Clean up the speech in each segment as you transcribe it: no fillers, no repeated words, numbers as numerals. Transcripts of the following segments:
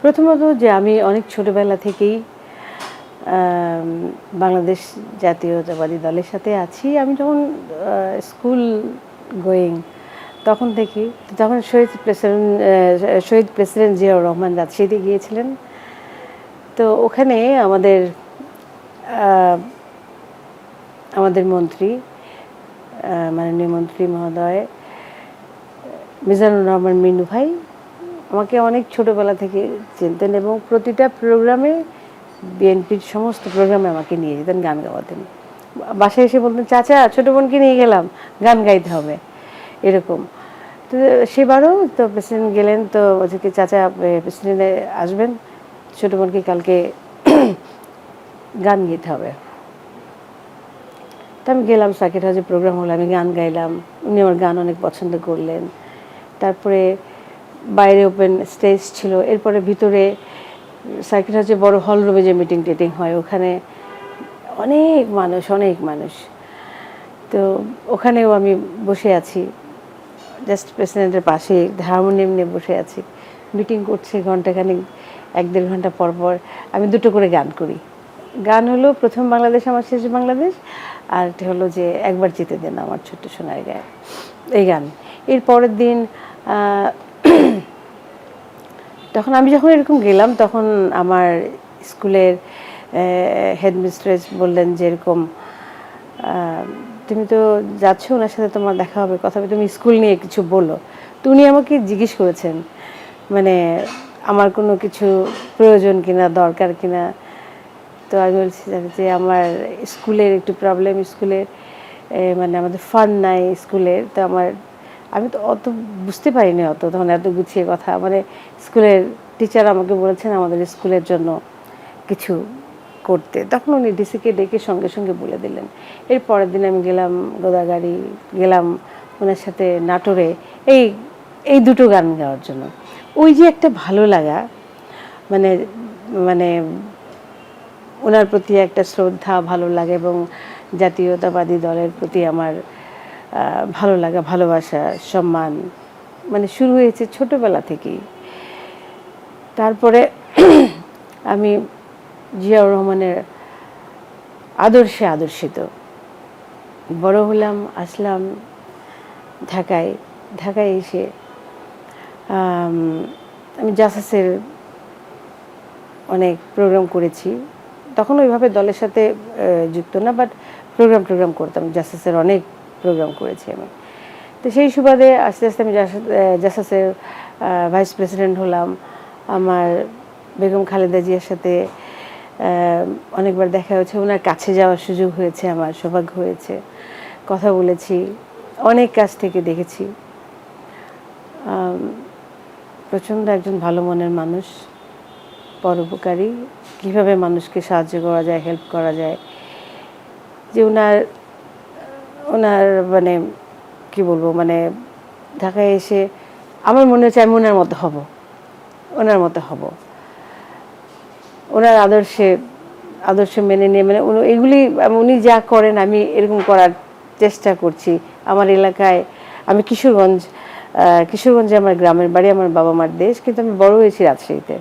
প্রথমত যে আমি অনেক ছোটবেলা থেকেই আম বাংলাদেশ জাতীয়তাবাদী দলের সাথে আছি। আমি যখন স্কুল গোয়িং তখন থেকেই যখন শহীদ প্রেসিডেন্ট জিয়াউর রহমান রাজশাহীতে গিয়েছিলেন। তো ওখানে আ আমাদের মন্ত্রী মাননীয় মন্ত্রী মহোদয় মিজানুর রহমান মিনু ভাই আমাকে অনেক ছোটবেলা থেকে চিনতেন এবং প্রতিটা প্রোগ্রামে বিএনপির সমস্ত প্রোগ্রামে আমাকে নিয়ে যেতেন গান গাওয়াতেন। বাসায় এসে বলতেন, "চাচা ছোট বোনকে নিয়ে গেলাম, গান গাইতে হবে।" এরকম। তো সেবারও তো প্রেসিডেন্ট গেলেন তো বলছে কি, "চাচা প্রেসিডেন্ট আসবেন, ছোট বোনকে কালকে গান গাইতে হবে।" তো আমি গেলাম, সার্কিট হাউসে প্রোগ্রাম হলো, আমি গান গাইলাম। উনি আমার গান অনেক পছন্দ করলেন। তারপরে বাইরে ওপেন স্টেজ ছিল, এরপরে ভিতরে সার্কিট হাউসে বড় হল রুমে যে মিটিং টিটিং হয় ওখানে অনেক মানুষ। তো ওখানেও আমি বসে আছি, জাস্ট প্রেসিডেন্টের পাশে হারমোনিয়াম নিয়ে বসে আছি। মিটিং করছে ঘণ্টাখানেক, ১-১.৫ ঘণ্টা পর পর আমি দুটো করে গান করি। গান হলো 'প্রথম বাংলাদেশ আমার শেষ বাংলাদেশ', আর একটা হলো যে 'একবার যেতে দেন আমার ছোট্ট সোনার গায়ে', এই গান। এর পরের দিন তখন আমি যখন এরকম গেলাম তখন আমার স্কুলের হেডমিস্ট্রেস বললেন যে এরকম, "তুমি তো যাচ্ছ, ওনার সাথে তোমার দেখা হবে, কথা হবে, তুমি স্কুল নিয়ে কিছু বলো।" তো উনি আমাকে জিজ্ঞেস করেছেন মানে আমার কোনো কিছু প্রয়োজন কিনা, দরকার কিনা। তো আমি বলছি যে আমার স্কুলের একটু প্রবলেম, স্কুলের মানে আমাদের ফান্ড নাই স্কুলের। তো আমি তো অত বুঝতে পারিনি, তখন এত গুছিয়ে কথা মানে স্কুলের টিচার আমাকে বলেছেন আমাদের স্কুলের জন্য কিছু করতে। তখন উনি ডিসিকে ডেকে সঙ্গে সঙ্গে বলে দিলেন। এর পরের দিন আমি গেলাম গোদাগাড়ি, গেলাম ওনার সাথে নাটোরে এই এই দুটো গান গাওয়ার জন্য। ওই যে একটা ভালো লাগা, মানে মানে ওনার প্রতি একটা শ্রদ্ধা, ভালো লাগে এবং জাতীয়তাবাদী দলের প্রতি আমার ভালো লাগা, ভালোবাসা, সম্মান মানে শুরু হয়েছে ছোটবেলা থেকেই। তারপরে আমি জিয়াউর রহমানের আদর্শে আদর্শিত বড় হলাম, আসলাম ঢাকায়। ঢাকায় এসে আমি জাসাসের অনেক প্রোগ্রাম করেছি। তখন ওইভাবে দলের সাথে যুক্ত না, বাট প্রোগ্রাম করতাম। জাসাসের অনেক প্রোগ্রাম করেছি আমি। তো সেই সুবাদে আস্তে আস্তে আমি জাসাসের ভাইস প্রেসিডেন্ট হলাম। আমার বেগম খালেদা জিয়ার সাথে অনেকবার দেখা হয়েছে, ওনার কাছে যাওয়ার সুযোগ হয়েছে, আমার সৌভাগ্য হয়েছে, কথা বলেছি, অনেক কাছ থেকে দেখেছি। প্রচণ্ড একজন ভালো মনের মানুষ, পরোপকারী, কীভাবে মানুষকে সাহায্য করা যায়, হেল্প করা যায়, যে ওনার মানে কী বলবো, মানে ঢাকায় এসে আমার মনে হচ্ছে আমি ওনার মতো হব, ওনার আদর্শ মেনে নিয়ে, মানে এগুলি উনি যা করেন আমি এরকম করার চেষ্টা করছি। আমার এলাকায়, আমি কিশোরগঞ্জে আমার গ্রামের বাড়ি, আমার বাবা মার দেশ, কিন্তু আমি বড় হয়েছি রাজশাহীতে।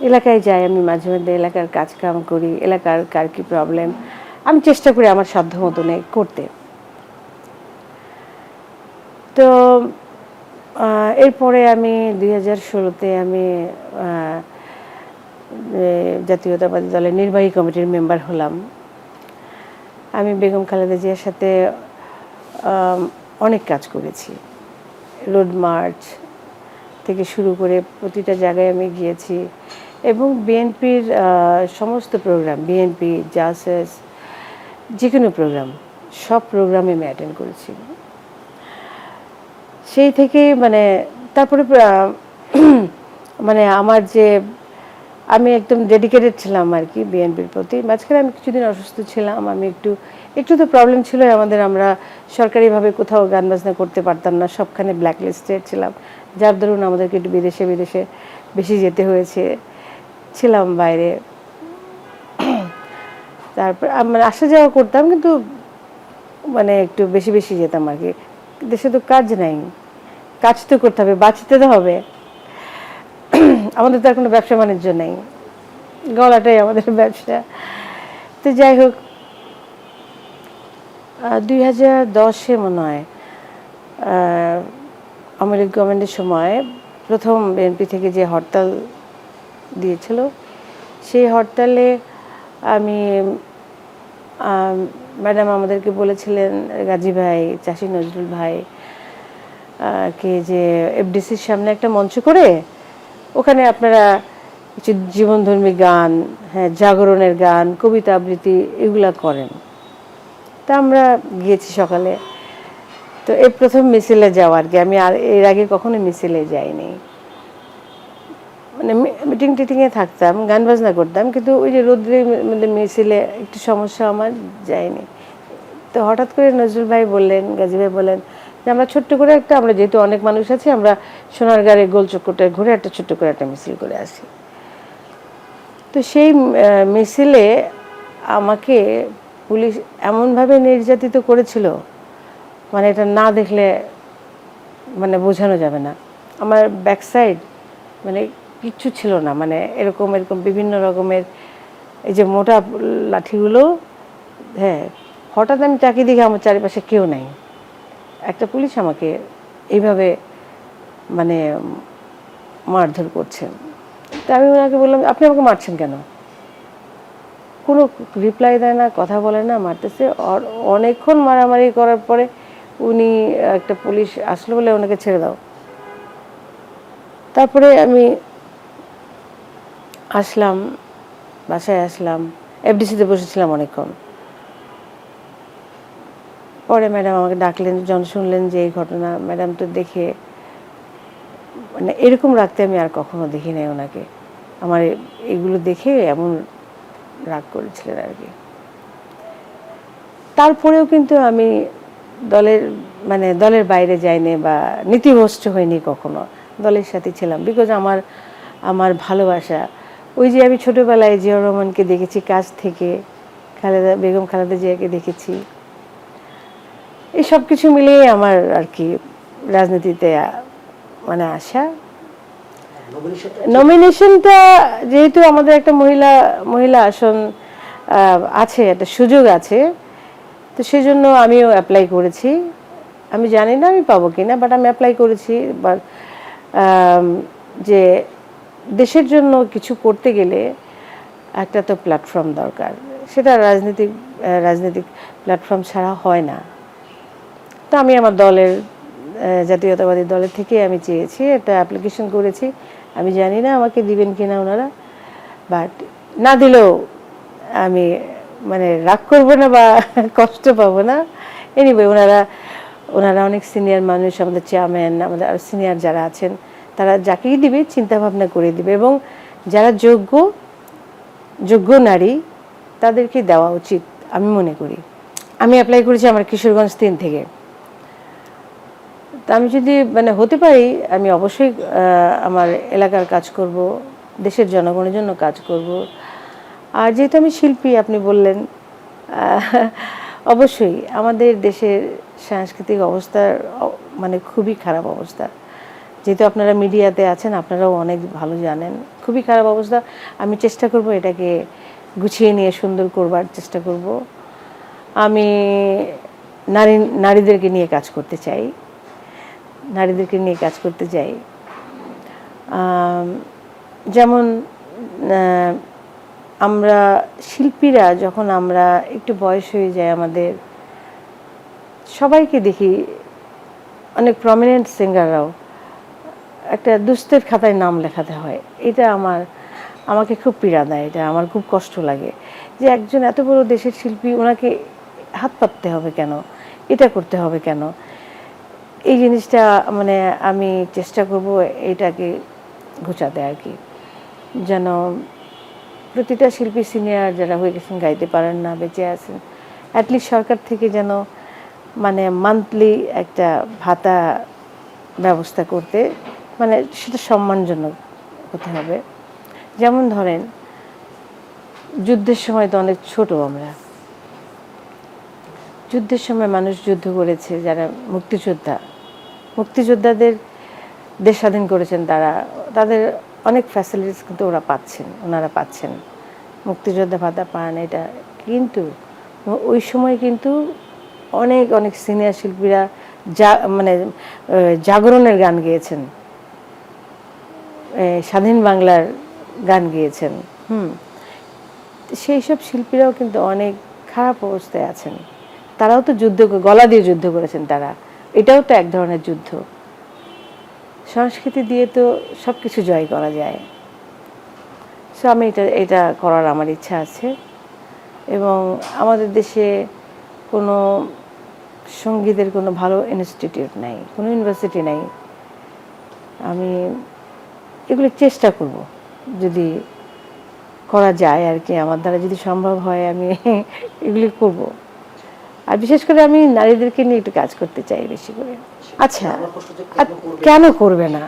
এলাকায় যাই আমি মাঝে মধ্যে, এলাকার কাজকাম করি, এলাকার কার কী প্রবলেম আমি চেষ্টা করি আমার সাধ্য মতনে করতে। তো এরপরে আমি 2016-তে আমি জাতীয়তাবাদী দলের নির্বাহী কমিটির মেম্বার হলাম। আমি বেগম খালেদা জিয়ার সাথে অনেক কাজ করেছি। রোড মার্চ থেকে শুরু করে প্রতিটা জায়গায় আমি গিয়েছি এবং বিএনপির সমস্ত প্রোগ্রাম, বিএনপি, জাসাস, যে কোনো প্রোগ্রাম, সব প্রোগ্রামে আমি অ্যাটেন্ড করেছি। সেই থেকে মানে তারপরে মানে আমি একদম ডেডিকেটেড ছিলাম আর কি বিএনপির প্রতি। মাঝখানে আমি কিছুদিন অসুস্থ ছিলাম, আমি একটু তো প্রবলেম ছিল আমাদের, আমরা সরকারিভাবে কোথাও গান বাজনা করতে পারতাম না, সবখানে ব্ল্যাক লিস্টেড ছিলাম, যার দরুন আমাদেরকে একটু বিদেশে বেশি যেতে হয়েছে, ছিলাম বাইরে। তারপর আমরা আসা যাওয়া করতাম, কিন্তু মানে একটু বেশি যেতাম আর কি। দেশে তো কাজ নাই, কাজ তো করতে হবে, বাঁচতে তো হবে। আমাদের তো আর কোনো ব্যবসা বাণিজ্য নেই, গলাটাই আমাদের ব্যবসা। তো যাই হোক, 2010-এ মনে হয় আওয়ামী লীগ গভর্নমেন্টের সময় প্রথম বিএনপি থেকে যে হরতাল দিয়েছিল, সেই হরতালে আমি ম্যাডাম আমাদেরকে বলেছিলেন, গাজী ভাই, চাষী নজরুল ভাই কে, যে এফডিসির সামনে একটা মঞ্চ করে ওখানে আপনারা কিছু জীবনধর্মী গান, হ্যাঁ, জাগরণের গান, কবিতা আবৃত্তি এগুলা করেন। তা আমরা গিয়েছি সকালে। তো এই প্রথম মিছিলে যাওয়া আর কি। আমি আর এর আগে কখনো মিছিলে যাইনি। মানে মিটিং টিটিংয়ে থাকতাম, গান বাজনা করতাম, কিন্তু ওই যে রোদ্রের মধ্যে মিছিলে একটু সমস্যা, আমার যায়নি। তো হঠাৎ করে নজরুল ভাই বললেন, গাজী ভাই বললেন যে আমরা ছোট্ট করে একটা, আমরা যেহেতু অনেক মানুষ আছি, আমরা সোনারগাঁয়ের গোলচক্করটায় ঘুরে একটা ছোট্ট করে একটা মিছিল করে আসি। তো সেই মিছিলে আমাকে পুলিশ এমনভাবে নির্যাতিত করেছিল, মানে এটা না দেখলে মানে বোঝানো যাবে না। আমার ব্যাক সাইড মানে কিচ্ছু ছিল না, মানে এরকম এরকম বিভিন্ন রকমের এই যে মোটা লাঠিগুলো, হ্যাঁ। হঠাৎ আমি তাকিয়ে দেখি আমার চারিপাশে কেউ নাই, একটা পুলিশ আমাকে এইভাবে মানে মারধর করছে। তা আমি ওনাকে বললাম, আপনি আমাকে মারছেন কেন? কোনো রিপ্লাই দেয় না, কথা বলে না, মারতেছে। অনেকক্ষণ মারামারি করার পরে উনি, একটা পুলিশ আসলো বলে ওনাকে ছেড়ে দাও। তারপরে আমি আসলাম, বাসায় আসলাম, এফডিসিতে বসেছিলাম অনেকক্ষণ। পরে ম্যাডাম আমাকে ডাকলেন, যখন শুনলেন যে এই ঘটনা, ম্যাডাম তো দেখে মানে এরকম রাখতে আমি আর কখনো দেখি নাই ওনাকে। আমার এগুলো দেখে এমন রাগ করেছিলেন আর কি। তারপরেও কিন্তু আমি দলের বাইরে যাইনি বা নীতিভ্রষ্ট হইনি কখনো, দলের সাথে ছিলাম। বিকজ আমার ভালোবাসা, ওই যে আমি ছোটোবেলায় জিয়াউর রহমানকে দেখেছি কাছ থেকে, বেগম খালেদা জিয়াকে দেখেছি, এই সব কিছু মিলিয়ে আমার আর কি রাজনীতিতে মানে আসা। নমিনেশনটা যেহেতু আমাদের একটা মহিলা আসন আছে, একটা সুযোগ আছে, তো সেই জন্য আমিও অ্যাপ্লাই করেছি। আমি জানি না আমি পাবো কিনা, বাট আমি অ্যাপ্লাই করেছি। বাট যে দেশের জন্য কিছু করতে গেলে একটা তো প্ল্যাটফর্ম দরকার, সেটা রাজনৈতিক প্ল্যাটফর্ম ছাড়া হয় না। তো আমি আমার দলের, জাতীয়তাবাদী দলের থেকে আমি চেয়েছি, একটা অ্যাপ্লিকেশন করেছি। আমি জানি না আমাকে দিবেন কিনা ওনারা, বাট না দিলেও আমি মানে রাগ করবো না বা কষ্ট পাবো না। এনিওয়ে, ওনারা অনেক সিনিয়র মানুষ, আমাদের চেয়ারম্যান, আমাদের সিনিয়র যারা আছেন, তারা যাকেই দিবে চিন্তা ভাবনা করে দিবে, এবং যারা যোগ্য নারী তাদেরকে দেওয়া উচিত আমি মনে করি। আমি অ্যাপ্লাই করেছি আমার কিশোরগঞ্জ 3 থেকে। তা আমি যদি মানে হতে পারি, আমি অবশ্যই আমার এলাকার কাজ করব, দেশের জনগণের জন্য কাজ করব। আর যেহেতু আমি শিল্পী, আপনি বললেন, অবশ্যই আমাদের দেশের সাংস্কৃতিক অবস্থার মানে খুবই খারাপ অবস্থা। যেহেতু আপনারা মিডিয়াতে আছেন, আপনারাও অনেক ভালো জানেন, খুবই খারাপ অবস্থা। আমি চেষ্টা করব এটাকে গুছিয়ে নিয়ে সুন্দর করবার চেষ্টা করব। আমি নারীদেরকে নিয়ে কাজ করতে চাই, যেমন আমরা শিল্পীরা যখন আমরা একটু বয়স হয়ে যায়, আমাদের সবাইকে দেখি, অনেক প্রমিনেন্ট সিঙ্গাররাও একটা দুস্থের খাতায় নাম লেখাতে হয়। এটা আমাকে খুব পীড়া দেয়, এটা আমার খুব কষ্ট লাগে যে একজন এত বড় দেশের শিল্পী, ওনাকে হাত পাততে হবে কেন, এটা করতে হবে কেন। এই জিনিসটা মানে আমি চেষ্টা করব এটাকে ঘোচাতে আর কি, যেন প্রতিটা শিল্পী, সিনিয়র যারা হয়ে গেছেন, গাইতে পারেন না, বেঁচে আছেন, অ্যাটলিস্ট সরকার থেকে যেন মানে মান্থলি একটা ভাতা ব্যবস্থা করতে, মানে সেটা সম্মানজনক হতে হবে। যেমন ধরেন, যুদ্ধের সময় তো অনেক ছোট, আমরা যুদ্ধের সময় মানুষ যুদ্ধ করেছে, যারা মুক্তিযোদ্ধাদের দেশ স্বাধীন করেছেন, তাদের অনেক ফ্যাসিলিটিস কিন্তু ওনারা পাচ্ছেন, মুক্তিযোদ্ধা ভাতা পান এটা, কিন্তু ওই সময় কিন্তু অনেক অনেক সিনিয়র শিল্পীরা মানে জাগরণের গান গেয়েছেন, স্বাধীন বাংলার গান গেয়েছেন। সেই সব শিল্পীরাও কিন্তু অনেক খারাপ অবস্থায় আছেন। তারাও তো গলা দিয়ে যুদ্ধ করেছেন তারা, এটাও তো এক ধরনের যুদ্ধ। সংস্কৃতি দিয়ে তো সব কিছু জয় করা যায়। সো আমি এটা করার আমার ইচ্ছা আছে। এবং আমাদের দেশে কোনো সঙ্গীতের কোনো ভালো ইনস্টিটিউট নাই, কোনো ইউনিভার্সিটি নাই। আমি এগুলো চেষ্টা করব, যদি করা যায় আর কি, আমার দ্বারা যদি সম্ভব হয় আমি এগুলি করব। আর বিশেষ করে আমি নারীদেরকে নিয়ে একটু কাজ করতে চাই বেশি করে। আচ্ছা, কেন করবে না?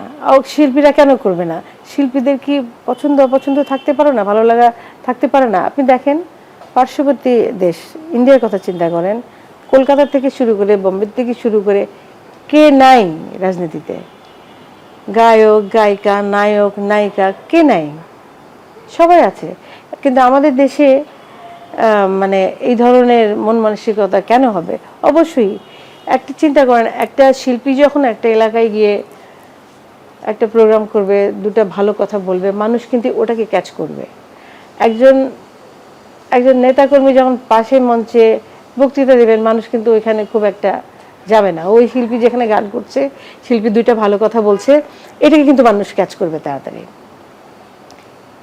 শিল্পীরা কেন করবে না? শিল্পীদের কি পছন্দ অপছন্দ থাকতে পারে না, ভালো লাগা থাকতে পারে না? আপনি দেখেন পার্শ্ববর্তী দেশ ইন্ডিয়ার কথা চিন্তা করেন, কলকাতা থেকে শুরু করে বোম্বে থেকে শুরু করে কে নাই রাজনীতিতে? গায়ক গায়িকা, নায়ক নায়িকা, কে নাই? সবাই আছে। কিন্তু আমাদের দেশে মানে এই ধরনের মন মানসিকতা কেন হবে? অবশ্যই একটা চিন্তা করেন, একটা শিল্পী যখন একটা এলাকায় গিয়ে একটা প্রোগ্রাম করবে, দুটো ভালো কথা বলবে, মানুষ কিন্তু ওটাকে ক্যাচ করবে। একজন একজন নেতাকর্মী যখন পাশে মঞ্চে বক্তৃতা দেবেন, মানুষ কিন্তু ওইখানে খুব একটা যাবে না। ওই শিল্পী যেখানে গান করছে, শিল্পী দুইটা ভালো কথা বলছে, এটাকে কিন্তু মানুষ ক্যাচ করবে তাড়াতাড়ি।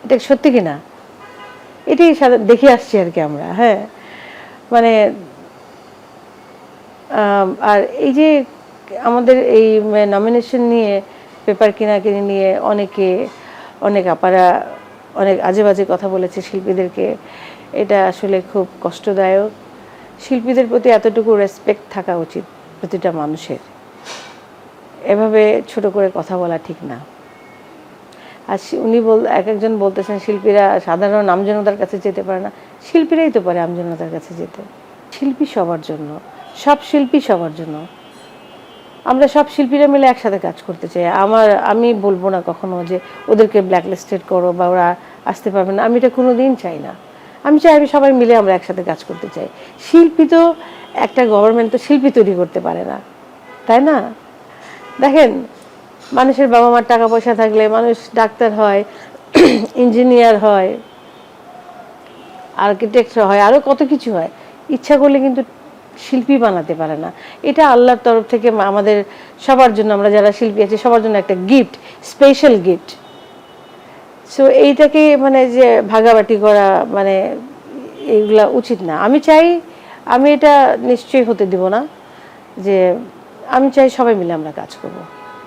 এটা সত্যি কিনা? এটাই দেখে আসছি আর কি আমরা। হ্যাঁ, মানে আর এই যে আমাদের এই নমিনেশন নিয়ে, পেপার কিনাকিনি নিয়ে অনেক আপারা অনেক আজে বাজে কথা বলেছে শিল্পীদেরকে, এটা আসলে খুব কষ্টদায়ক। শিল্পীদের প্রতি এতটুকু রেসপেক্ট থাকা উচিত প্রতিটা মানুষের। এভাবে ছোট করে কথা বলা ঠিক না। আর উনি একজন বলতেছেন শিল্পীরা সাধারণ আমজনতার কাছে যেতে পারে না। শিল্পীরাই তো পারে আমজনতার কাছে যেতে। শিল্পী সবার জন্য, সব শিল্পী সবার জন্য। আমরা সব শিল্পীরা মিলে একসাথে কাজ করতে চাই। আমি বলবো না কখনো যে ওদেরকে ব্ল্যাকলিস্টেড করো বা ওরা আসতে পারবে না, আমি এটা কোনোদিন চাই না। আমি চাই সবাই মিলে আমরা একসাথে কাজ করতে চাই। শিল্পী তো একটা গভর্নমেন্ট তো শিল্পী তৈরি করতে পারে না, তাই না? দেখেন, মানুষের বাবা মার টাকা পয়সা থাকলে মানুষ ডাক্তার হয়, ইঞ্জিনিয়ার হয়, আর্কিটেক্ট হয়, আরও কত কিছু হয়। ইচ্ছা করলে কিন্তু শিল্পী বানাতে পারে না। এটা আল্লাহর তরফ থেকে আমাদের সবার জন্য, আমরা যারা শিল্পী আছি সবার জন্য একটা গিফট, স্পেশাল গিফট। সো এইটাকে মানে যে ভাগাবাটি করা, মানে এইগুলা উচিত না। আমি এটা নিশ্চয়ই হতে দিব না, যে আমি চাই সবাই মিলে আমরা কাজ করব।